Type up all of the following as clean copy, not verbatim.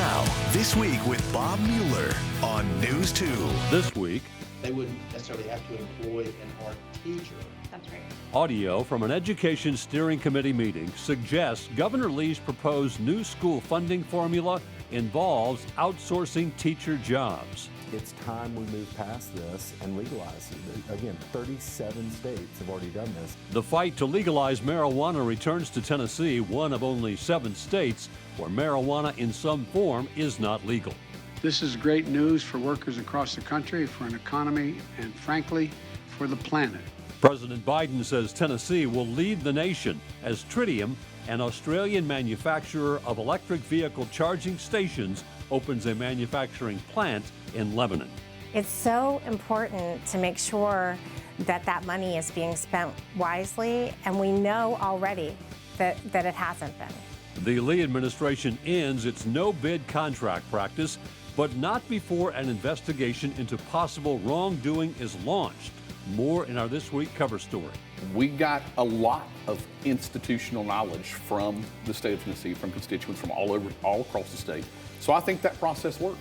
Now, This Week with Bob Mueller on News 2. This week, they wouldn't necessarily have to employ an art teacher. That's right. audio from an Education Steering Committee meeting suggests Governor Lee's proposed new school funding formula involves outsourcing teacher jobs. It's time we move past this and legalize it. Again, 37 states have already done this. The fight to legalize marijuana returns to Tennessee, one of only 7 states where marijuana in some form is not legal. This is great news for workers across the country, for an economy, and frankly, for the planet. President Biden says Tennessee will lead the nation as Tritium, an Australian manufacturer of electric vehicle charging stations, opens a manufacturing plant in Lebanon. It's so important to make sure that that money is being spent wisely, and we know already that it hasn't been. The Lee administration ends its no-bid contract practice, but not before an investigation into possible wrongdoing is launched. More in our This Week cover story. We got a lot of institutional knowledge from the state of Tennessee, from constituents from all across the state. So I think that process worked.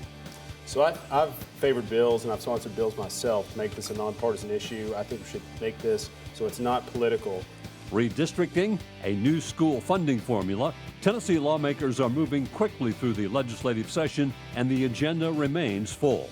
So I've favored bills, and I've sponsored bills myself to make this a nonpartisan issue. I think we should make this so it's not political. Redistricting, a new school funding formula. Tennessee lawmakers are moving quickly through the legislative session, and the agenda remains full.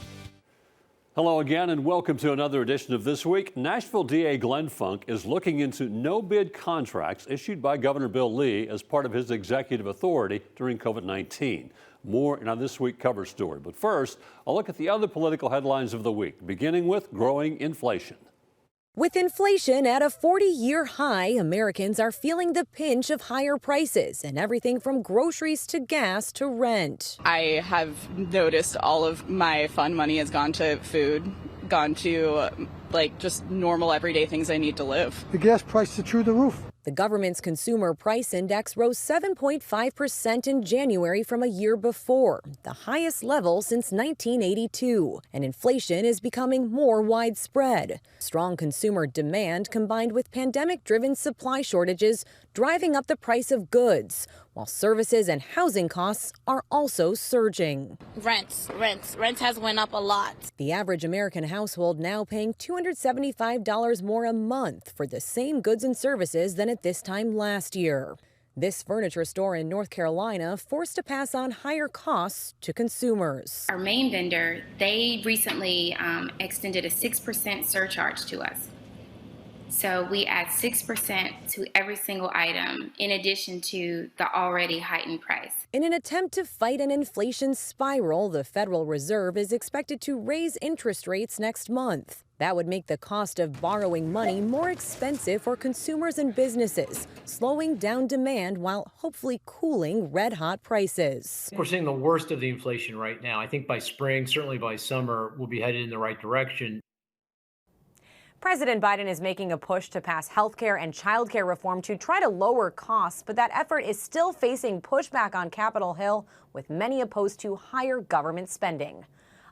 Hello again, and welcome to another edition of This Week. Nashville DA Glenn Funk is looking into no-bid contracts issued by Governor Bill Lee as part of his executive authority during COVID-19. More in our This Week cover story. But first, a look at the other political headlines of the week, beginning with growing inflation. With inflation at a 40-year high, Americans are feeling the pinch of higher prices and everything from groceries to gas to rent. I have noticed all of my fun money has gone to food, gone to just normal everyday things I need to live. The gas prices are through the roof. The government's consumer price index rose 7.5% in January from a year before, the highest level since 1982. And inflation is becoming more widespread. Strong consumer demand combined with pandemic-driven supply shortages driving up the price of goods, while services and housing costs are also surging. Rent has went up a lot. The average American household now paying $275 more a month for the same goods and services than at this time last year. This furniture store in North Carolina forced to pass on higher costs to consumers. Our main vendor, they recently extended a 6% surcharge to us. So we add 6% to every single item in addition to the already heightened price. In an attempt to fight an inflation spiral, the Federal Reserve is expected to raise interest rates next month. That would make the cost of borrowing money more expensive for consumers and businesses, slowing down demand while hopefully cooling red-hot prices. We're seeing the worst of the inflation right now. I think by spring, certainly by summer, we'll be headed in the right direction. President Biden is making a push to pass health care and child care reform to try to lower costs, but that effort is still facing pushback on Capitol Hill, with many opposed to higher government spending.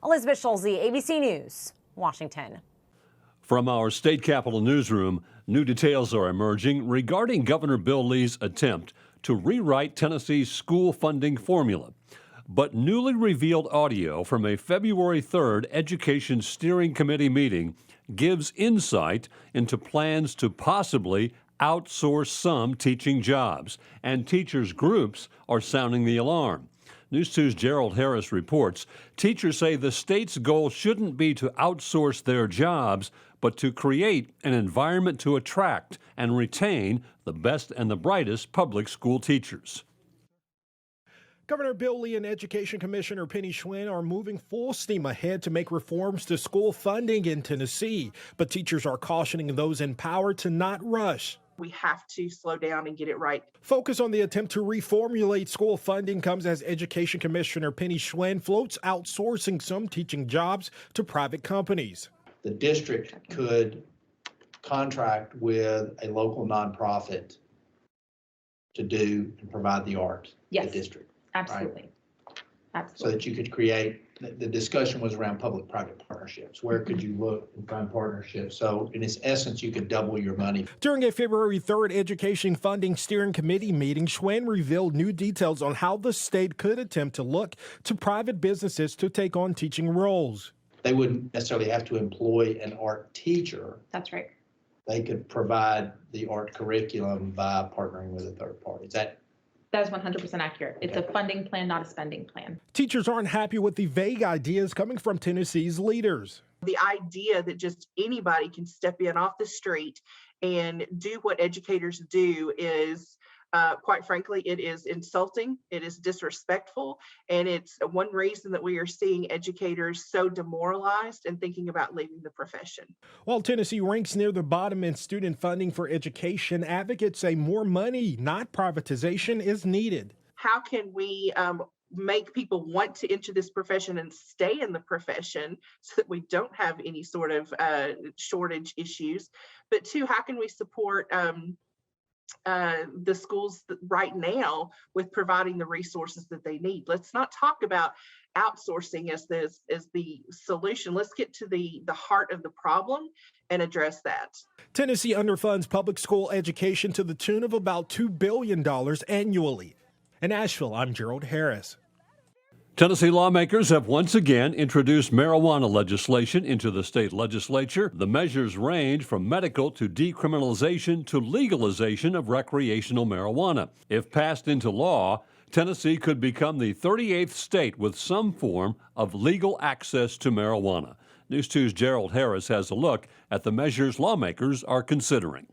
Elizabeth Schulze, ABC News, Washington. From our state capitol newsroom, new details are emerging regarding Governor Bill Lee's attempt to rewrite Tennessee's school funding formula. But newly revealed audio from a February 3rd Education Steering Committee meeting gives insight into plans to possibly outsource some teaching jobs, and teachers' groups are sounding the alarm. News 2's Gerald Harris reports, teachers say the state's goal shouldn't be to outsource their jobs, but to create an environment to attract and retain the best and the brightest public school teachers. Governor Bill Lee and Education Commissioner Penny Schwinn are moving full steam ahead to make reforms to school funding in Tennessee, but teachers are cautioning those in power to not rush. We have to slow down and get it right. Focus on the attempt to reformulate school funding comes as Education Commissioner Penny Schwinn floats outsourcing some teaching jobs to private companies. The district could contract with a local nonprofit to do and provide the art. Yes. The district. Absolutely. Right? Absolutely. So that you could create the discussion was around public-private partnerships. Where could you look and find partnerships? So in its essence, you could double your money. During a February 3rd Education Funding Steering Committee meeting, Schwinn revealed new details on how the state could attempt to look to private businesses to take on teaching roles. They wouldn't necessarily have to employ an art teacher. That's right. They could provide the art curriculum by partnering with a third party. That is 100% accurate. It's a funding plan, not a spending plan. Teachers aren't happy with the vague ideas coming from Tennessee's leaders. The idea that just anybody can step in off the street and do what educators do is, quite frankly, it is insulting, it is disrespectful, and it's one reason that we are seeing educators so demoralized and thinking about leaving the profession. While Tennessee ranks near the bottom in student funding for education, advocates say more money, not privatization, is needed. How can we make people want to enter this profession and stay in the profession so that we don't have any sort of shortage issues? But two, how can we support the schools right now with providing the resources that they need? Let's not talk about outsourcing as the solution. Let's get to the heart of the problem and address that. Tennessee underfunds public school education to the tune of about $2 billion annually. In Asheville, I'm Gerald Harris. Tennessee lawmakers have once again introduced marijuana legislation into the state legislature. The measures range from medical to decriminalization to legalization of recreational marijuana. If passed into law, Tennessee could become the 38th state with some form of legal access to marijuana. News 2's Gerald Harris has a look at the measures lawmakers are considering.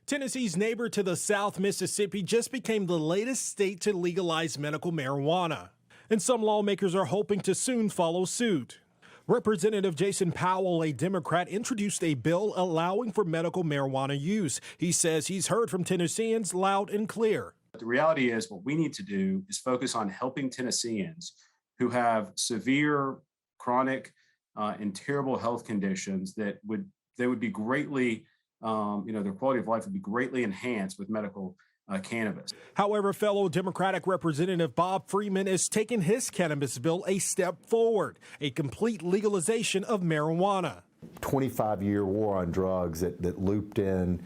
Tennessee's neighbor to the south, Mississippi, just became the latest state to legalize medical marijuana. And some lawmakers are hoping to soon follow suit. Representative Jason Powell, a Democrat, introduced a bill allowing for medical marijuana use. He says he's heard from Tennesseans loud and clear. The reality is what we need to do is focus on helping Tennesseans who have severe, chronic, and terrible health conditions that would be greatly, their quality of life would be greatly enhanced with medical cannabis. However, fellow Democratic Representative Bob Freeman is taking his cannabis bill a step forward, a complete legalization of marijuana. 25-year war on drugs that looped in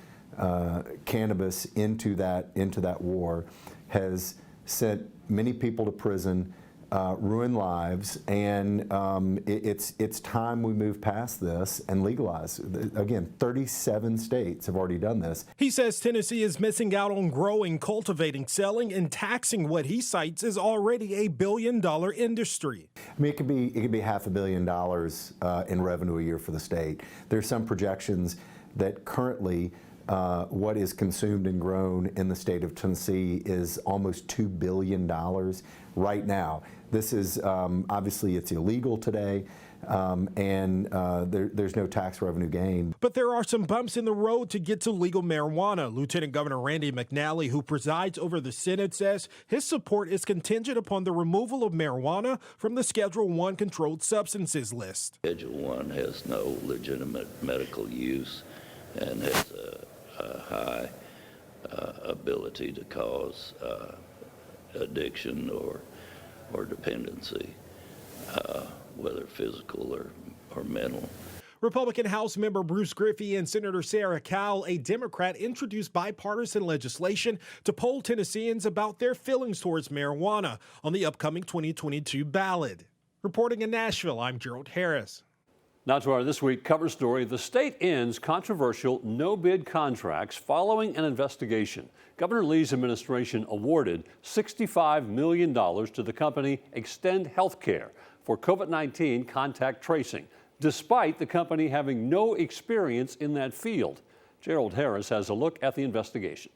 cannabis into that war has sent many people to prison, ruined lives, and it's time we move past this and legalize. Again, 37 states have already done this. He says Tennessee is missing out on growing, cultivating, selling, and taxing what he cites as already a billion-dollar industry. I mean, it could be $500 million in revenue a year for the state. There's some projections that currently what is consumed and grown in the state of Tennessee is almost $2 billion right now. This is obviously it's illegal today, and there's no tax revenue gain. But there are some bumps in the road to get to legal marijuana. Lieutenant Governor Randy McNally, who presides over the Senate, says his support is contingent upon the removal of marijuana from the Schedule I controlled substances list. Schedule I has no legitimate medical use and has a high ability to cause addiction or dependency, whether physical or mental. Republican House member Bruce Griffey and Senator Sarah Cowell, a Democrat, introduced bipartisan legislation to poll Tennesseans about their feelings towards marijuana on the upcoming 2022 ballot. Reporting in Nashville, I'm Gerald Harris. Now to our This Week cover story. The state ends controversial no-bid contracts following an investigation. Governor Lee's administration awarded $65 million to the company Extend Healthcare for COVID-19 contact tracing, despite the company having no experience in that field. Gerald Harris has a look at the investigation.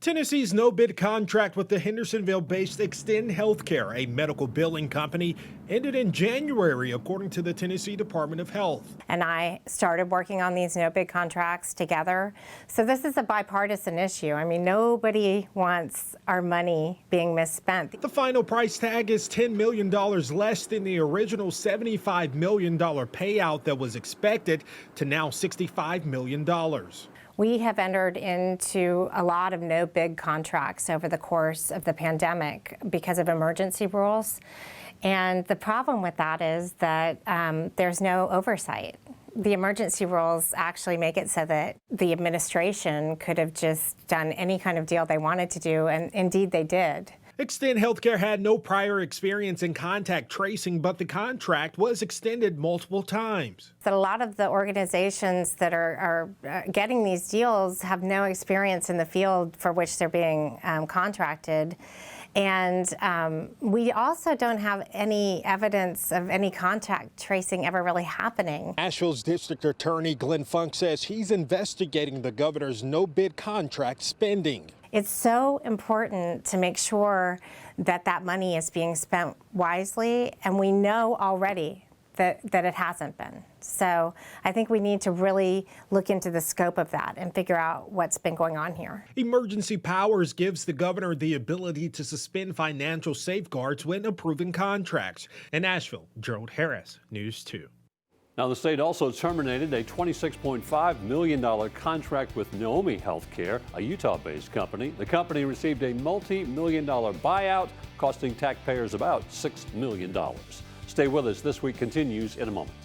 Tennessee's no-bid contract with the Hendersonville-based Extend Healthcare, a medical billing company, ended in January, according to the Tennessee Department of Health. And I started working on these no-bid contracts together. So this is a bipartisan issue. I mean, nobody wants our money being misspent. The final price tag is $10 million less than the original $75 million payout that was expected, to now $65 million. We have entered into a lot of no bid contracts over the course of the pandemic because of emergency rules. And the problem with that is that there's no oversight. The emergency rules actually make it so that the administration could have just done any kind of deal they wanted to do, and indeed they did. Extend Healthcare had no prior experience in contact tracing, but the contract was extended multiple times. That a lot of the organizations that are getting these deals have no experience in the field for which they're being contracted. And we also don't have any evidence of any contact tracing ever really happening. Nashville's District Attorney Glenn Funk says he's investigating the governor's no-bid contract spending. It's so important to make sure that that money is being spent wisely, and we know already that it hasn't been. So I think we need to really look into the scope of that and figure out what's been going on here. Emergency powers gives the governor the ability to suspend financial safeguards when approving contracts. In Nashville, Gerald Harris, News 2. Now, the state also terminated a $26.5 million contract with Naomi Healthcare, a Utah-based company. The company received a multi-million-dollar buyout, costing taxpayers about $6 million. Stay with us. This Week continues in a moment.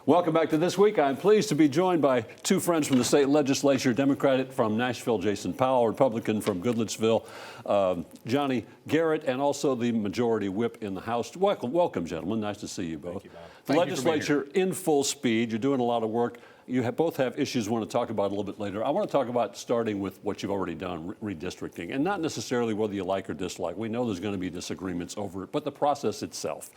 Welcome back to This Week. I'm pleased to be joined by two friends from the state legislature, Democrat from Nashville, Jason Powell, Republican from Goodlettsville, Johnny Garrett, and also the majority whip in the House. Welcome, gentlemen. Nice to see you both. Thank you, Bob. The Thank you for being legislature in full speed. You're doing a lot of work. You both have issues we want to talk about a little bit later. I want to talk about starting with what you've already done, redistricting, and not necessarily whether you like or dislike. We know there's going to be disagreements over it, but the process itself.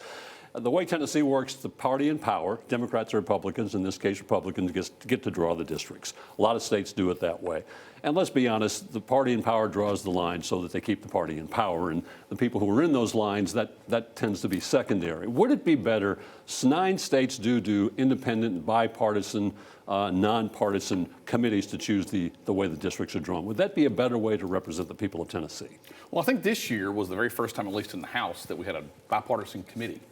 The way Tennessee works, the party in power, Democrats or Republicans, in this case Republicans, get to draw the districts. A lot of states do it that way. And let's be honest, the party in power draws the line so that they keep the party in power. And the people who are in those lines, that tends to be secondary. Would it be better, 9 states do independent, bipartisan, nonpartisan committees to choose the way the districts are drawn? Would that be a better way to represent the people of Tennessee? Well, I think this year was the very first time, at least in the House, that we had a bipartisan committee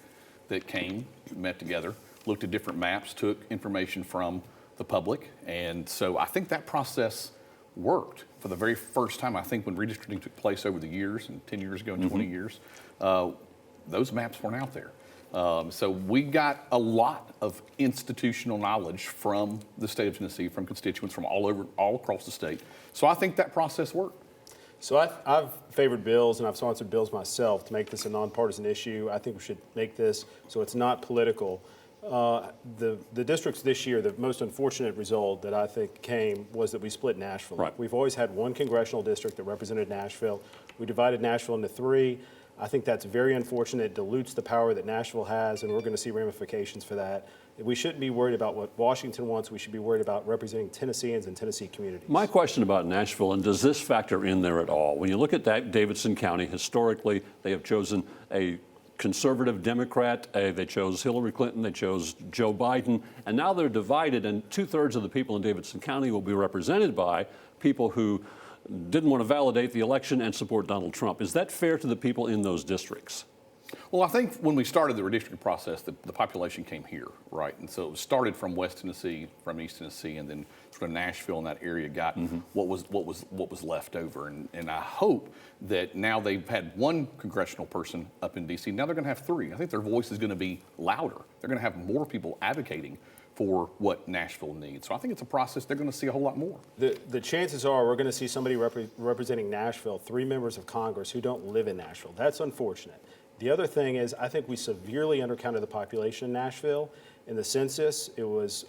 that came, met together, looked at different maps, took information from the public. And so I think that process worked for the very first time. I think when redistricting took place over the years, and 10 years ago and 20 years, those maps weren't out there. So we got a lot of institutional knowledge from the state of Tennessee, from constituents from all across the state. So I think that process worked. So I've favored bills, and I've sponsored bills myself to make this a nonpartisan issue. I think we should make this so it's not political. The districts this year, the most unfortunate result that I think came was that we split Nashville. Right. We've always had one congressional district that represented Nashville. We divided Nashville into 3. I think that's very unfortunate. It dilutes the power that Nashville has, and we're going to see ramifications for that. We shouldn't be worried about what Washington wants. We should be worried about representing Tennesseans and Tennessee communities. My question about Nashville, and does this factor in there at all? When you look at that Davidson County, historically, they have chosen a conservative Democrat. They chose Hillary Clinton. They chose Joe Biden. And now they're divided, and 2/3 of the people in Davidson County will be represented by people who didn't want to validate the election and support Donald Trump. Is that fair to the people in those districts? Well, I think when we started the redistricting process, the population came here, right? And so it started from West Tennessee, from East Tennessee, and then sort of Nashville and that area got what was left over. And I hope that now they've had one congressional person up in D.C. Now they're going to have 3. I think their voice is going to be louder. They're going to have more people advocating for what Nashville needs. So I think it's a process they're going to see a whole lot more. The chances are we're going to see somebody representing Nashville, 3 members of Congress who don't live in Nashville. That's unfortunate. The other thing is I think we severely undercounted the population in Nashville. In the census, it was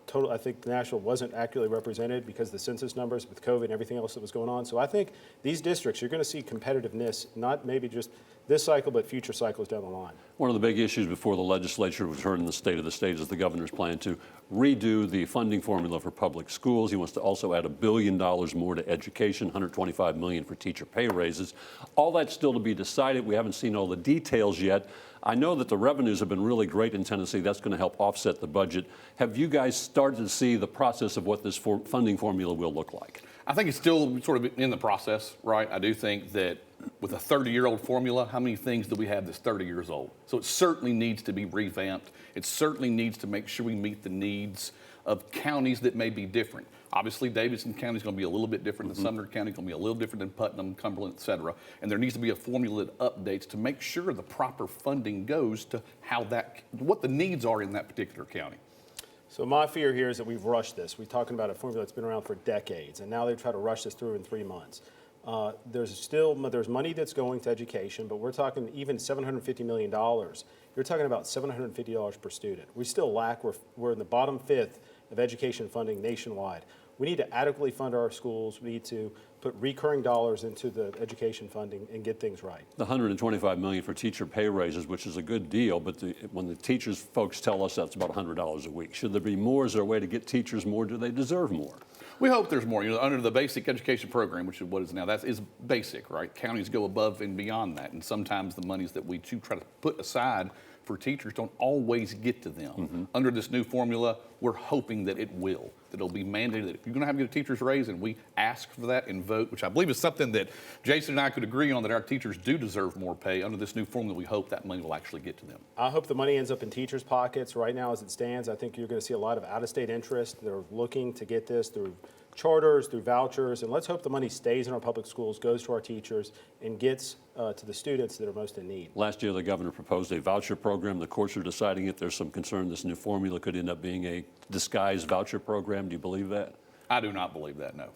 total. I think Nashville wasn't accurately represented because the census numbers with COVID and everything else that was going on. So I think these districts, you're going to see competitiveness, not maybe just this cycle, but future cycles down the line. One of the big issues before the legislature was heard in the State of the State is the governor's plan to redo the funding formula for public schools. He wants to also add $1 billion more to education, $125 million for teacher pay raises. All that's still to be decided. We haven't seen all the details yet. I know that the revenues have been really great in Tennessee. That's going to help offset the budget. Have you guys started to see the process of what this funding formula will look like? I think it's still sort of in the process, right? I do think that with a 30-year-old formula, how many things do we have that's 30 years old? So it certainly needs to be revamped. It certainly needs to make sure we meet the needs of counties that may be different. Obviously, Davidson County is going to be a little bit different than Sumner County, going to be a little different than Putnam, Cumberland, et cetera. And there needs to be a formula that updates to make sure the proper funding goes to what the needs are in that particular county. So my fear here is that we've rushed this. We're talking about a formula that's been around for decades, and now they try to rush this through in 3 months. There's money that's going to education, but we're talking even $750 million. You're talking about $750 per student. We still lack, we're in the bottom fifth of education funding nationwide. We need to adequately fund our schools. We need to put recurring dollars into the education funding and get things right. The $125 million for teacher pay raises, which is a good deal, but when the teachers folks tell us that's about $100 a week. Should there be more? Is there a way to get teachers more? Do they deserve more? We hope there's more. Under the basic education program, which is what is now, that is basic, right? Counties go above and beyond that, and sometimes the monies that we try to put aside for teachers don't always get to them. Under this new formula, we're hoping that it will, that it'll be mandated that if you're going to have to get a teacher's raise, and we ask for that and vote, which I believe is something that Jason and I could agree on, that our teachers do deserve more pay. Under this new formula, we hope that money will actually get to them. I hope the money ends up in teachers' pockets. Right now, as it stands, I think you're going to see a lot of out-of-state interest. They're looking to get this through charters, through vouchers, and let's hope the money stays in our public schools, goes to our teachers, and gets to the students that are most in need. Last year, the governor proposed a voucher program. The courts are deciding if there's some concern this new formula could end up being a disguised voucher program. Do you believe that? I do not believe that, no.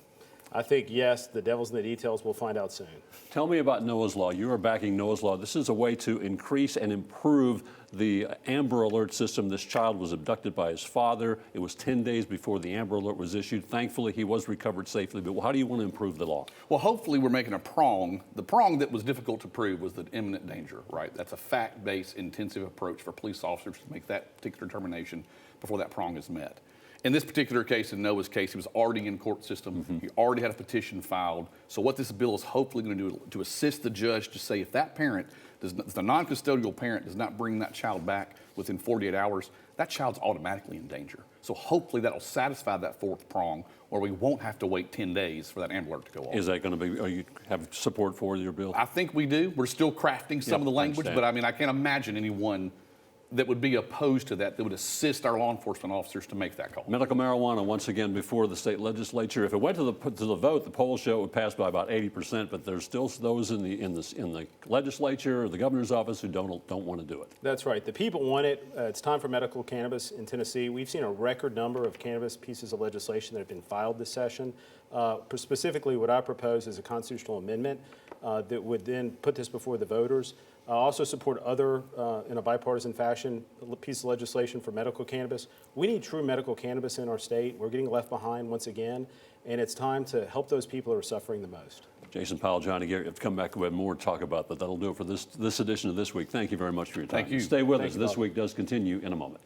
I think, yes, the devil's in the details. We'll find out soon. Tell me about Noah's Law. You are backing Noah's Law. This is a way to increase and improve the Amber Alert system. This child was abducted by his father. It was 10 days before the Amber Alert was issued. Thankfully, he was recovered safely. But how do you want to improve the law? Well, hopefully we're making a prong. The prong that was difficult to prove was the imminent danger, right? That's a fact-based, intensive approach for police officers to make that particular determination before that prong is met. In this particular case, in Noah's case, he was already in court system. He already had a petition filed. So what this bill is hopefully going to do to assist the judge to say if that parent, if the non-custodial parent does not bring that child back within 48 hours, that child's automatically in danger. So hopefully that'll satisfy that fourth prong, where we won't have to wait 10 days for that Amber Alert to go off. Is that going to be, you have support for your bill? I think we do. We're still crafting some of the language, but I mean, I can't imagine anyone that would be opposed to that, that would assist our law enforcement officers to make that call. Medical marijuana, once again, before the state legislature. If it went to the vote, the polls show it would pass by about 80%, but there's still those in the legislature or the governor's office who don't want to do it. That's right. The people want it. It's time for medical cannabis in Tennessee. We've seen a record number of cannabis pieces of legislation that have been filed this session. Specifically, what I propose is a constitutional amendment that would then put this before the voters. I also support other, in a bipartisan fashion, piece of legislation for medical cannabis. We need true medical cannabis in our state. We're getting left behind once again, and it's time to help those people who are suffering the most. Jason Powell, Johnny Gary, have come back with more to talk about, but that'll do it for this edition of This Week. Thank you very much for your time. Thank you. Stay with us. This Week does continue in a moment.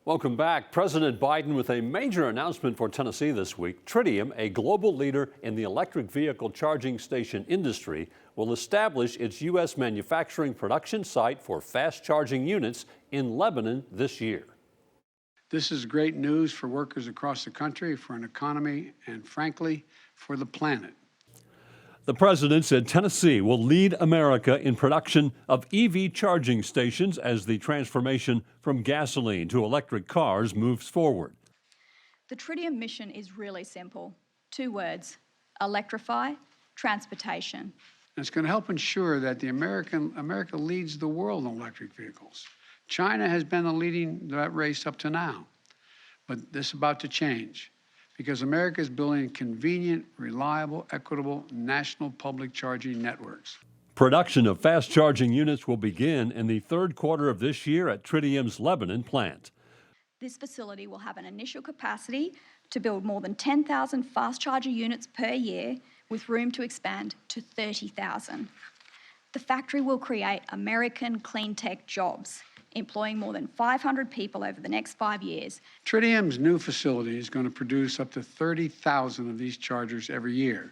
Welcome back. President Biden with a major announcement for Tennessee this week. Tritium, a global leader in the electric vehicle charging station industry, will establish its U.S. manufacturing production site for fast charging units in Lebanon this year. This is great news for workers across the country, for an economy, and frankly, for the planet. The president said Tennessee will lead America in production of EV charging stations as the transformation from gasoline to electric cars moves forward. The Tritium mission is really simple. 2 words: electrify transportation. It's going to help ensure that America leads the world in electric vehicles. China has been leading that race up to now, but this is about to change, because America is building convenient, reliable, equitable national public charging networks. Production of fast charging units will begin in the 3rd quarter of this year at Tritium's Lebanon plant. This facility will have an initial capacity to build more than 10,000 fast charger units per year, with room to expand to 30,000. The factory will create American clean tech jobs, employing more than 500 people over the next 5 years. Tritium's new facility is going to produce up to 30,000 of these chargers every year.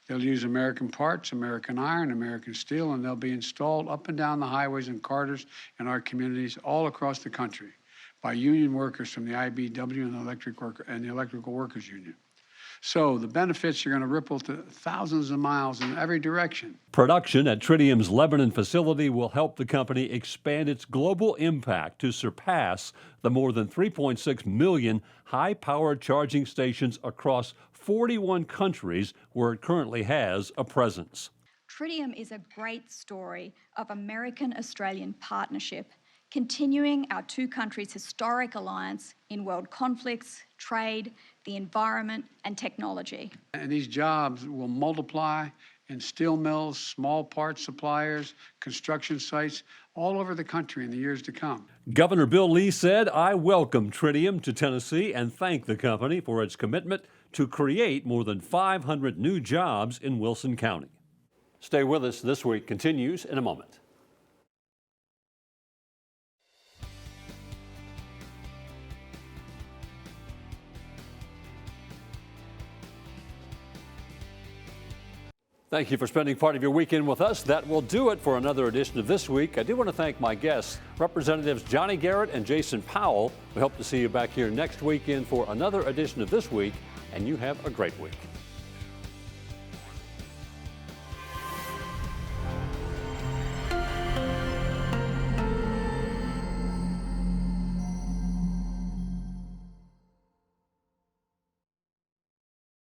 They'll use American parts, American iron, American steel, and they'll be installed up and down the highways and corridors in our communities all across the country by union workers from the IBEW and the Electrical Workers Union. So the benefits are going to ripple to thousands of miles in every direction. Production at Tritium's Lebanon facility will help the company expand its global impact to surpass the more than 3.6 million high-powered charging stations across 41 countries where it currently has a presence. Tritium is a great story of American-Australian partnership, continuing our two countries' historic alliance in world conflicts, trade, the environment, and technology. And these jobs will multiply in steel mills, small parts suppliers, construction sites all over the country in the years to come. Governor Bill Lee said, "I welcome Tritium to Tennessee and thank the company for its commitment to create more than 500 new jobs in Wilson County." Stay with us. This Week continues in a moment. Thank you for spending part of your weekend with us. That will do it for another edition of This Week. I do want to thank my guests, Representatives Johnny Garrett and Jason Powell. We hope to see you back here next weekend for another edition of This Week, and you have a great week.